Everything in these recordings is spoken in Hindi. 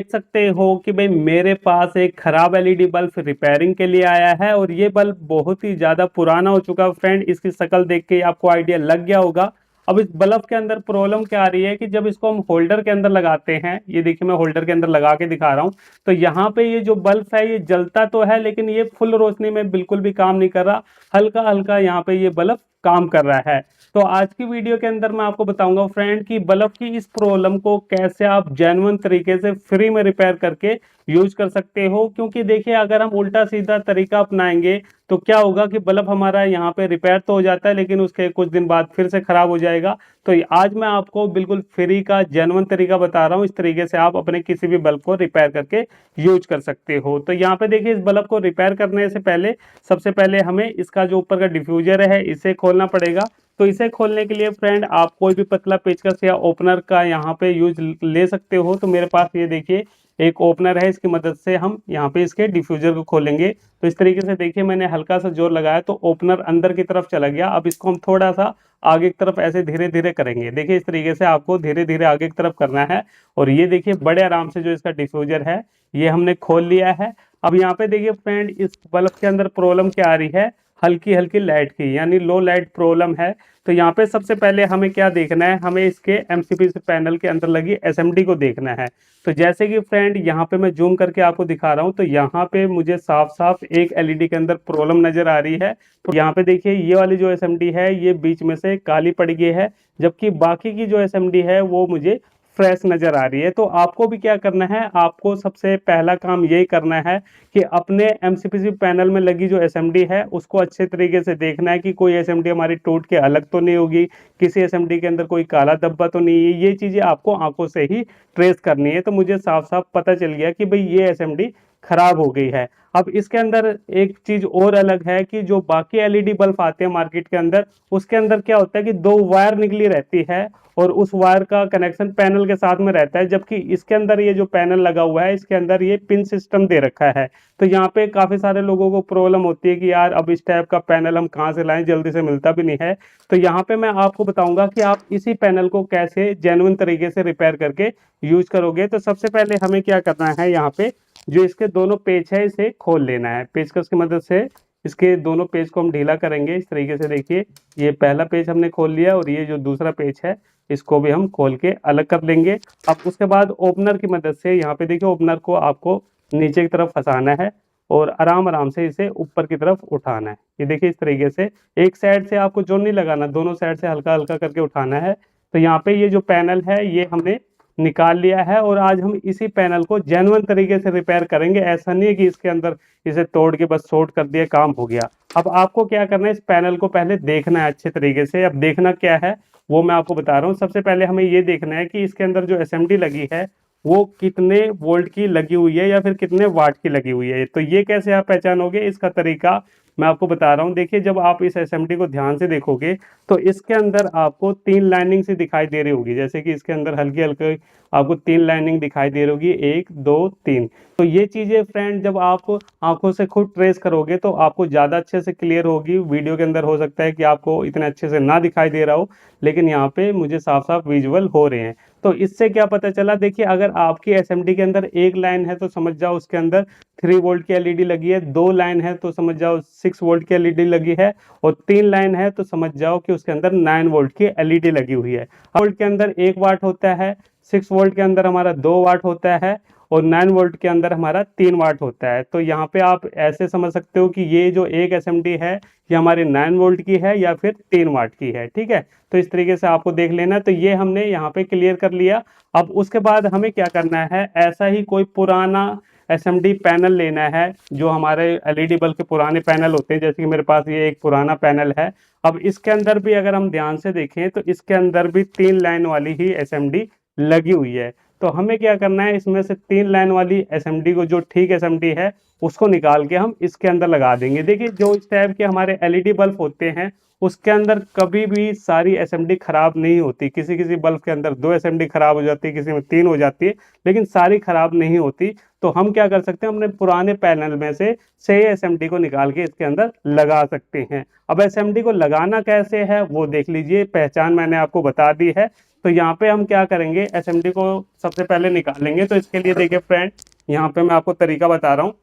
देख सकते हो कि भाई मेरे पास एक खराब एलईडी बल्ब रिपेयरिंग के लिए आया है और ये बल्ब बहुत ही ज्यादा पुराना हो चुका है फ्रेंड। इसकी शक्ल देख के आपको आइडिया लग गया होगा। अब इस बल्ब के अंदर प्रॉब्लम क्या आ रही है कि जब इसको हम होल्डर के अंदर लगाते हैं, ये देखिए मैं होल्डर के अंदर लगा के दिखा रहा हूँ, तो यहाँ पे ये जो बल्ब है ये जलता तो है लेकिन ये फुल रोशनी में बिल्कुल भी काम नहीं कर रहा। हल्का हल्का यहाँ पे ये बल्ब काम कर रहा है। तो आज की वीडियो के अंदर मैं आपको बताऊंगा फ्रेंड कि बल्ब की इस प्रॉब्लम को कैसे आप जेन्युइन तरीके से फ्री में रिपेयर करके यूज कर सकते हो। क्योंकि देखिए अगर हम उल्टा सीधा तरीका अपनाएंगे तो क्या होगा कि बल्ब हमारा यहाँ पे रिपेयर तो हो जाता है लेकिन उसके कुछ दिन बाद फिर से खराब हो जाएगा। तो आज मैं आपको बिल्कुल फ्री का जेन्युइन तरीका बता रहा हूँ। इस तरीके से आप अपने किसी भी बल्ब को रिपेयर करके यूज कर सकते हो। तो यहाँ पे देखिए इस बल्ब को रिपेयर करने से पहले सबसे पहले हमें इसका जो ऊपर का डिफ्यूजर है इसे खोलना पड़ेगा। तो इसे खोलने के लिए फ्रेंड आप कोई भी पतला पेचकस या ओपनर का यहाँ पे यूज ले सकते हो। तो मेरे पास ये देखिए एक ओपनर है, इसकी मदद से हम यहाँ पे इसके डिफ्यूजर को खोलेंगे। तो इस तरीके से देखिए मैंने हल्का सा जोर लगाया तो ओपनर अंदर की तरफ चला गया। अब इसको हम थोड़ा सा आगे की तरफ ऐसे धीरे धीरे करेंगे। देखिए इस तरीके से आपको धीरे धीरे आगे की तरफ करना है। और ये देखिए बड़े आराम से जो इसका डिफ्यूजर है ये हमने खोल लिया है। अब यहाँ पे देखिए फ्रेंड इस बल्ब के अंदर प्रॉब्लम क्या आ रही है, हल्की हल्की लाइट की यानी लो लाइट प्रॉब्लम है। तो यहाँ पे सबसे पहले हमें क्या देखना है, हमें इसके एमसीपीसी पैनल के अंदर लगी एसएमडी को देखना है। तो जैसे कि फ्रेंड यहाँ पे मैं जूम करके आपको दिखा रहा हूँ तो यहाँ पे मुझे साफ साफ एक एलईडी के अंदर प्रॉब्लम नजर आ रही है। तो यहाँ पे देखिए ये वाली जो एसएमडी है ये बीच में से काली पड़ गई है, जबकि बाकी की जो एसएमडी है वो मुझे फ्रेश नजर आ रही है। तो आपको भी क्या करना है, आपको सबसे पहला काम यही करना है कि अपने एमसीपीसी पैनल में लगी जो एसएमडी है उसको अच्छे तरीके से देखना है कि कोई एसएमडी हमारी टूट के अलग तो नहीं होगी, किसी एसएमडी के अंदर कोई काला धब्बा तो नहीं है। ये चीजें आपको आंखों से ही ट्रेस करनी है। तो मुझे साफ साफ पता चल गया कि भाई ये एसएमडी खराब हो गई है। अब इसके अंदर एक चीज और अलग है कि जो बाकी एलईडी बल्ब आते हैं मार्केट के अंदर उसके अंदर क्या होता है कि दो वायर निकली रहती है और उस वायर का कनेक्शन पैनल के साथ में रहता है, जबकि इसके अंदर ये जो पैनल लगा हुआ है इसके अंदर ये पिन सिस्टम दे रखा है। तो यहाँ पे काफी सारे लोगों को प्रॉब्लम होती है कि यार अब इस टाइप का पैनल हम कहाँ से लाएं, जल्दी से मिलता भी नहीं है। तो यहाँ पे मैं आपको बताऊंगा कि आप इसी पैनल को कैसे जेन्युइन तरीके से रिपेयर करके यूज करोगे। तो सबसे पहले हमें क्या करना है, यहाँ पे जो इसके दोनों पेच है इसे खोल लेना है। पेचकस की मदद से इसके दोनों पेज को हम ढीला करेंगे। इस तरीके से देखिए ये पहला पेज हमने खोल लिया और ये जो दूसरा पेज है इसको भी हम खोल के अलग कर लेंगे। अब उसके बाद ओपनर की मदद से यहाँ पे देखिए ओपनर को आपको नीचे की तरफ फंसाना है और आराम आराम से इसे ऊपर की तरफ उठाना है। ये देखिए इस तरीके से एक साइड से आपको जोर नहीं लगाना, दोनों साइड से हल्का हल्का करके उठाना है। तो यहाँ पे ये जो पैनल है ये हमने निकाल लिया है और आज हम इसी पैनल को जेन्युइन तरीके से रिपेयर करेंगे। ऐसा नहीं है कि इसके अंदर इसे तोड़ के बस शॉर्ट कर दिया काम हो गया। अब आपको क्या करना है, इस पैनल को पहले देखना है अच्छे तरीके से। अब देखना क्या है वो मैं आपको बता रहा हूँ। सबसे पहले हमें ये देखना है कि इसके अंदर जो एसएमडी लगी है वो कितने वोल्ट की लगी हुई है या फिर कितने वाट की लगी हुई है। तो ये कैसे आप पहचानोगे, इसका तरीका मैं आपको बता रहा हूँ। देखिए जब आप इस एसएमडी को ध्यान से देखोगे तो इसके अंदर आपको तीन लाइनिंग सी दिखाई दे रही होगी। जैसे कि इसके अंदर हल्की हल्की आपको तीन लाइनिंग दिखाई दे रही होगी, एक दो तीन। तो ये चीजें फ्रेंड जब आप आंखों से खुद ट्रेस करोगे तो आपको ज्यादा अच्छे से क्लियर होगी। वीडियो के अंदर हो सकता है कि आपको इतने अच्छे से ना दिखाई दे रहा हो लेकिन यहाँ पे मुझे साफ साफ विजुअल हो रहे हैं। तो इससे क्या पता चला, देखिए अगर आपकी एसएमडी के अंदर एक लाइन है तो समझ जाओ उसके अंदर 3 वोल्ट की एलईडी लगी है, दो लाइन है तो समझ जाओ 6 वोल्ट की एलईडी लगी है और तीन लाइन है तो समझ जाओ कि उसके अंदर 9 वोल्ट की एलईडी लगी हुई है। वोल्ट के अंदर 1 वाट होता है, 6 वोल्ट के अंदर हमारा 2 वाट होता है और 9 वोल्ट के अंदर हमारा 3 वाट होता है। तो यहाँ पे आप ऐसे समझ सकते हो कि ये जो एक एसएमडी है ये हमारी 9 वोल्ट की है या फिर 3 वाट की है। ठीक है, तो इस तरीके से आपको देख लेना। तो ये हमने यहाँ पे क्लियर कर लिया। अब उसके बाद हमें क्या करना है, ऐसा ही कोई पुराना एसएमडी पैनल लेना है जो हमारे एलईडी बल्ब के पुराने पैनल होते हैं। जैसे कि मेरे पास ये एक पुराना पैनल है। अब इसके अंदर भी अगर हम ध्यान से देखें तो इसके अंदर भी तीन लाइन वाली ही एसएमडी लगी हुई है। तो हमें क्या करना है, इसमें से तीन लाइन वाली एसएमडी को जो ठीक एसएमडी है उसको निकाल के हम इसके अंदर लगा देंगे। देखिए जो इस टाइप के हमारे एलईडी बल्ब होते हैं उसके अंदर कभी भी सारी एसएमडी खराब नहीं होती। किसी किसी बल्ब के अंदर दो एसएमडी खराब हो जाती है, किसी में तीन हो जाती है, लेकिन सारी खराब नहीं होती। तो हम क्या कर सकते हैं, अपने पुराने पैनल में से सही एसएमडी को निकाल के इसके अंदर लगा सकते हैं। अब एसएमडी को लगाना कैसे है वो देख लीजिए। पहचान मैंने आपको बता दी है। तो यहाँ पे हम क्या करेंगे, एसएमडी को सबसे पहले निकालेंगे। तो इसके लिए देखिए फ्रेंड, यहाँ पे मैं आपको तरीका बता रहा हूँ।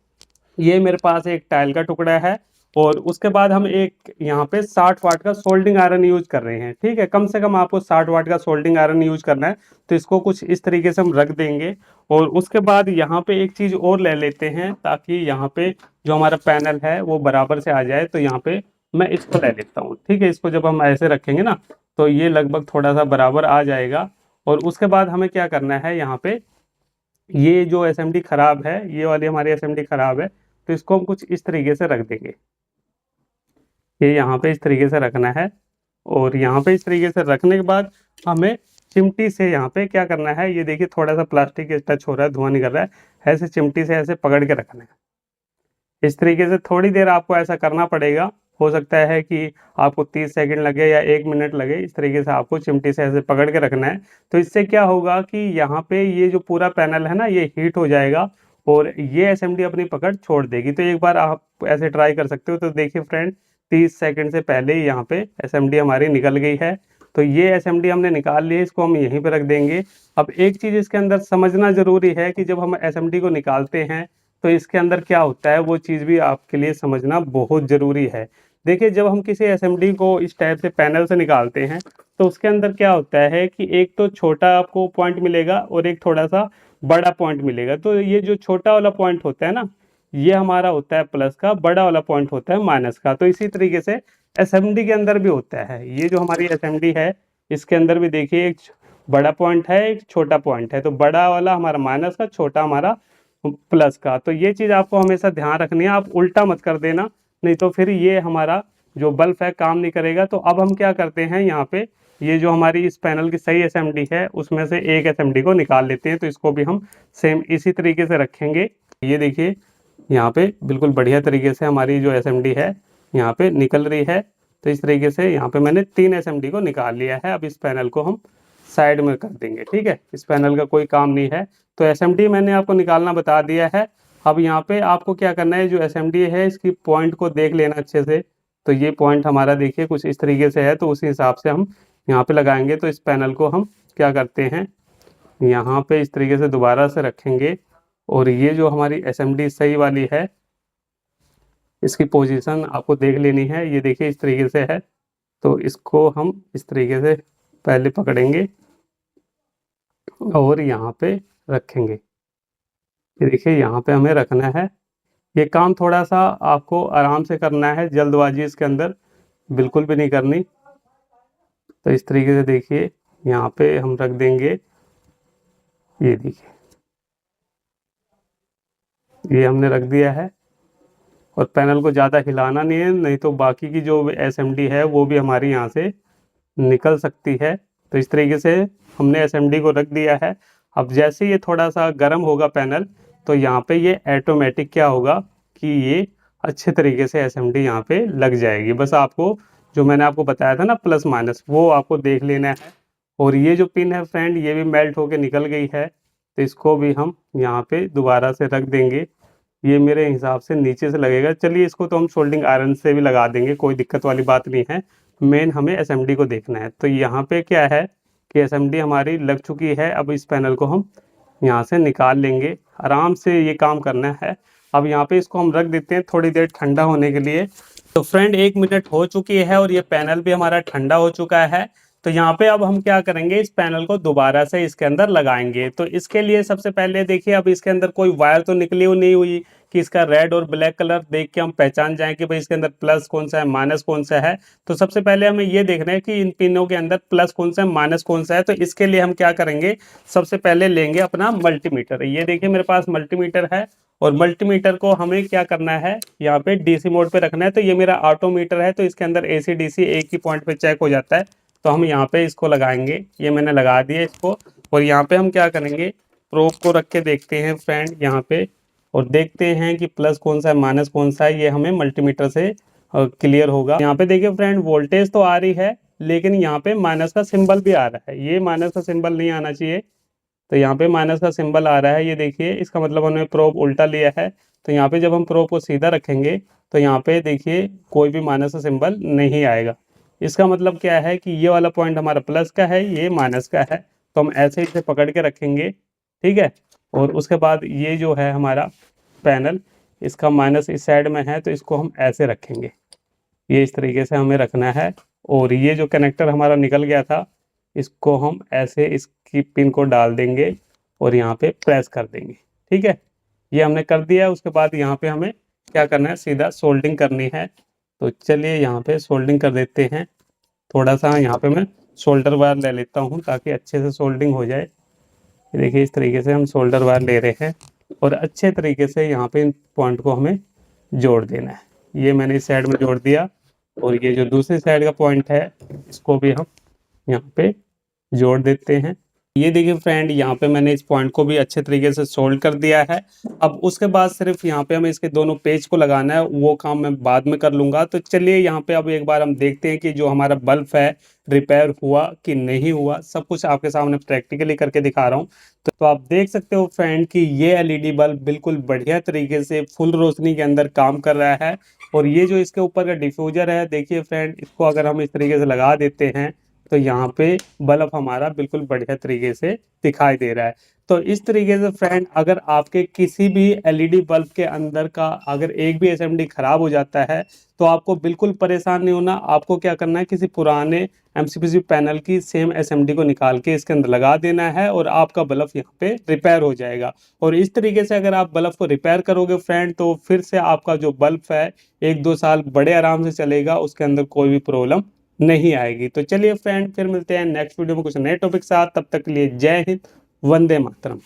ये मेरे पास एक टाइल का टुकड़ा है और उसके बाद हम एक यहाँ पे 60 वाट का सोल्डिंग आयरन यूज कर रहे हैं। ठीक है, कम से कम आपको 60 वाट का सोल्डिंग आयरन यूज करना है। तो इसको कुछ इस तरीके से हम रख देंगे और उसके बाद यहाँ पे एक चीज और ले लेते हैं ताकि यहाँ पे जो हमारा पैनल है वो बराबर से आ जाए। तो यहाँ पे मैं इसको ले लेता हूँ। ठीक है, इसको जब हम ऐसे रखेंगे ना तो ये लगभग थोड़ा सा बराबर आ जाएगा। और उसके बाद हमें क्या करना है, यहाँ पे ये जो एसएमडी खराब है, ये वाली हमारी एसएमडी खराब है, तो इसको हम कुछ इस तरीके से रख देंगे। ये यहाँ पे इस तरीके से रखना है और यहाँ पे इस तरीके से रखने के बाद हमें चिमटी से यहाँ पे क्या करना है, ये देखिए थोड़ा सा प्लास्टिक टच हो रहा है, धुआं निकल रहा है, ऐसे चिमटी से ऐसे पकड़ के रखना है। इस तरीके से थोड़ी देर आपको ऐसा करना पड़ेगा। हो सकता है कि आपको 30 सेकंड लगे या 1 मिनट लगे। इस तरीके से आपको चिमटी से ऐसे पकड़ के रखना है। तो इससे क्या होगा कि यहाँ पे ये जो पूरा पैनल है ना, ये हीट हो जाएगा और ये एसएमडी अपनी पकड़ छोड़ देगी। तो एक बार आप ऐसे ट्राई कर सकते हो। तो देखिए फ्रेंड, 30 सेकंड से पहले ही यहाँ पे एसएमडी हमारी निकल गई है। तो ये एसएमडी हमने निकाल ली है, इसको हम यहीं पे रख देंगे। अब एक चीज़ इसके अंदर समझना जरूरी है कि जब हम एसएमडी को निकालते हैं तो इसके अंदर क्या होता है, वो चीज़ भी आपके लिए समझना बहुत ज़रूरी है। देखिए, जब हम किसी एसएमडी को इस टाइप से पैनल से निकालते हैं तो उसके अंदर क्या होता है कि एक तो छोटा आपको पॉइंट मिलेगा और एक थोड़ा सा बड़ा पॉइंट मिलेगा। तो ये जो छोटा वाला पॉइंट होता है ना, ये हमारा होता है प्लस का, बड़ा वाला पॉइंट होता है माइनस का। तो इसी तरीके से एसएमडी के अंदर भी होता है। ये जो हमारी एसएमडी है, इसके अंदर भी देखिए एक बड़ा पॉइंट है, एक छोटा पॉइंट है। तो बड़ा वाला हमारा माइनस का, छोटा हमारा प्लस का। तो ये चीज़ आपको हमेशा ध्यान रखनी है, आप उल्टा मत कर देना, नहीं तो फिर ये हमारा जो बल्ब है काम नहीं करेगा। तो अब हम क्या करते हैं, यहाँ पे ये जो हमारी इस पैनल की सही एसएमडी है उसमें से एक एसएमडी को निकाल लेते हैं। तो इसको भी हम सेम इसी तरीके से रखेंगे। ये देखिए यहाँ पे बिल्कुल बढ़िया तरीके से हमारी जो एसएमडी है यहाँ पे निकल रही है। तो इस तरीके से यहाँ पे मैंने 3 एसएमडी को निकाल लिया है। अब इस पैनल को हम साइड में कर देंगे। ठीक है, इस पैनल का कोई काम नहीं है। तो एसएमडी मैंने आपको निकालना बता दिया है। अब यहाँ पे आपको क्या करना है, जो एसएमडी है इसकी पॉइंट को देख लेना अच्छे से। तो ये पॉइंट हमारा देखिए कुछ इस तरीके से है, तो उसी हिसाब से हम यहाँ पे लगाएंगे। तो इस पैनल को हम क्या करते हैं, यहाँ पे इस तरीके से दोबारा से रखेंगे और ये जो हमारी एसएमडी सही वाली है इसकी पोजीशन आपको देख लेनी है। ये देखिए इस तरीके से है, तो इसको हम इस तरीके से पहले पकड़ेंगे और यहाँ पे रखेंगे। ये देखिए यहाँ पे हमें रखना है। ये काम थोड़ा सा आपको आराम से करना है, जल्दबाजी इसके अंदर बिल्कुल भी नहीं करनी। तो इस तरीके से देखिए यहाँ पे हम रख देंगे। ये देखिए ये हमने रख दिया है और पैनल को ज़्यादा हिलाना नहीं है, नहीं तो बाकी की जो एसएमडी है वो भी हमारी यहाँ से निकल सकती है। तो इस तरीके से हमने एसएमडी को रख दिया है। अब जैसे ये थोड़ा सा गर्म होगा पैनल, तो यहाँ पे ये ऑटोमेटिक क्या होगा कि ये अच्छे तरीके से एसएमडी यहाँ पे लग जाएगी। बस आपको जो मैंने आपको बताया था ना प्लस माइनस, वो आपको देख लेना है। और ये जो पिन है फ्रेंड, ये भी मेल्ट होके निकल गई है। तो इसको भी हम यहाँ पे दोबारा से रख देंगे। ये मेरे हिसाब से नीचे से लगेगा। चलिए इसको तो हम सोल्डिंग आयरन से भी लगा देंगे, कोई दिक्कत वाली बात नहीं है। मेन हमें एसएमडी को देखना है। तो यहाँ पे क्या है कि एसएमडी हमारी लग चुकी है। अब इस पैनल को हम यहाँ से निकाल लेंगे, आराम से ये काम करना है। अब यहाँ पे इसको हम रख देते हैं थोड़ी देर ठंडा होने के लिए। तो फ्रेंड 1 मिनट हो चुकी है और ये पैनल भी हमारा ठंडा हो चुका है। तो यहाँ पे अब हम क्या करेंगे, इस पैनल को दोबारा से इसके अंदर लगाएंगे। तो इसके लिए सबसे पहले देखिए, अब इसके अंदर कोई वायर तो निकली हुई नहीं हुई कि इसका रेड और ब्लैक कलर देख के हम पहचान जाएं कि भाई इसके अंदर प्लस कौन सा है माइनस कौन सा है। तो सबसे पहले हमें ये देखना है कि इन पिनों के अंदर प्लस कौन सा है माइनस कौन सा है। तो इसके लिए हम क्या करेंगे, सबसे पहले लेंगे अपना मल्टीमीटर। ये देखिए मेरे पास मल्टीमीटर है और मल्टीमीटर को हमें क्या करना है, यहाँ पे डीसी मोड पे रखना है। तो ये मेरा ऑटोमीटर है, तो इसके अंदर एसी डीसी एक ही पॉइंट पे चेक हो जाता है। तो हम यहाँ पे इसको लगाएंगे, ये मैंने लगा दिया इसको। और यहाँ पे हम क्या करेंगे, प्रोब को रख के देखते हैं फ्रेंड यहाँ पे, और देखते हैं कि प्लस कौन सा है माइनस कौन सा है। ये हमें मल्टीमीटर से क्लियर होगा। यहाँ पे देखिए फ्रेंड, वोल्टेज तो आ रही है लेकिन यहाँ पे माइनस का सिंबल भी आ रहा है। ये माइनस का सिंबल नहीं आना चाहिए, तो यहाँ पे माइनस का सिंबल आ रहा है। ये देखिए, इसका मतलब हमने प्रोब उल्टा लिया है। तो यहाँ पे जब हम प्रोब को सीधा रखेंगे तो यहाँ पे देखिए कोई भी माइनस का सिंबल नहीं आएगा। इसका मतलब क्या है कि ये वाला पॉइंट हमारा प्लस का है, ये माइनस का है, तो हम ऐसे इसे पकड़ के रखेंगे, ठीक है। और उसके बाद ये जो है हमारा पैनल, इसका माइनस इस साइड में है तो इसको हम ऐसे रखेंगे, ये इस तरीके से हमें रखना है। और ये जो कनेक्टर हमारा निकल गया था, इसको हम ऐसे इसकी पिन को डाल देंगे और यहाँ पे प्रेस कर देंगे, ठीक है। ये हमने कर दिया। उसके बाद यहाँ पे हमें क्या करना है, सीधा सोल्डिंग करनी है। तो चलिए यहाँ पे सोल्डिंग कर देते हैं। थोड़ा सा यहाँ पे मैं सोल्डर वायर ले लेता हूँ ताकि अच्छे से सोल्डिंग हो जाए। ये देखिए इस तरीके से हम सोल्डर वायर ले रहे हैं और अच्छे तरीके से यहाँ पे इन पॉइंट को हमें जोड़ देना है। ये मैंने इस साइड में जोड़ दिया और ये जो दूसरी साइड का पॉइंट है इसको भी हम यहाँ पे जोड़ देते हैं। ये देखिए फ्रेंड, यहाँ पे मैंने इस पॉइंट को भी अच्छे तरीके से सोल्ड कर दिया है। अब उसके बाद सिर्फ यहाँ पे हमें इसके दोनों पेज को लगाना है, वो काम मैं बाद में कर लूँगा। तो चलिए यहाँ पे अब एक बार हम देखते हैं कि जो हमारा बल्ब है रिपेयर हुआ कि नहीं हुआ। सब कुछ आपके सामने प्रैक्टिकली करके दिखा रहा हूँ। तो आप देख सकते हो फ्रेंड कि ये एलईडी बल्ब बिल्कुल बढ़िया तरीके से फुल रोशनी के अंदर काम कर रहा है। और ये जो इसके ऊपर का डिफ्यूजर है, देखिए फ्रेंड, इसको अगर हम इस तरीके से लगा देते हैं तो यहाँ पे बल्ब हमारा बिल्कुल बढ़िया तरीके से दिखाई दे रहा है। तो इस तरीके से फ्रेंड, अगर आपके किसी भी एलईडी बल्ब के अंदर का अगर एक भी एसएमडी खराब हो जाता है तो आपको बिल्कुल परेशान नहीं होना। आपको क्या करना है, किसी पुराने एमसीपीसी पैनल की सेम एसएमडी को निकाल के इसके अंदर लगा देना है और आपका बल्ब यहाँ पे रिपेयर हो जाएगा। और इस तरीके से अगर आप बल्ब को रिपेयर करोगे फ्रेंड, तो फिर से आपका जो बल्ब है 1-2 साल बड़े आराम से चलेगा, उसके अंदर कोई भी प्रॉब्लम नहीं आएगी। तो चलिए फ्रेंड, फिर मिलते हैं नेक्स्ट वीडियो में कुछ नए टॉपिक साथ। तब तक के लिए जय हिंद, वंदे मातरम।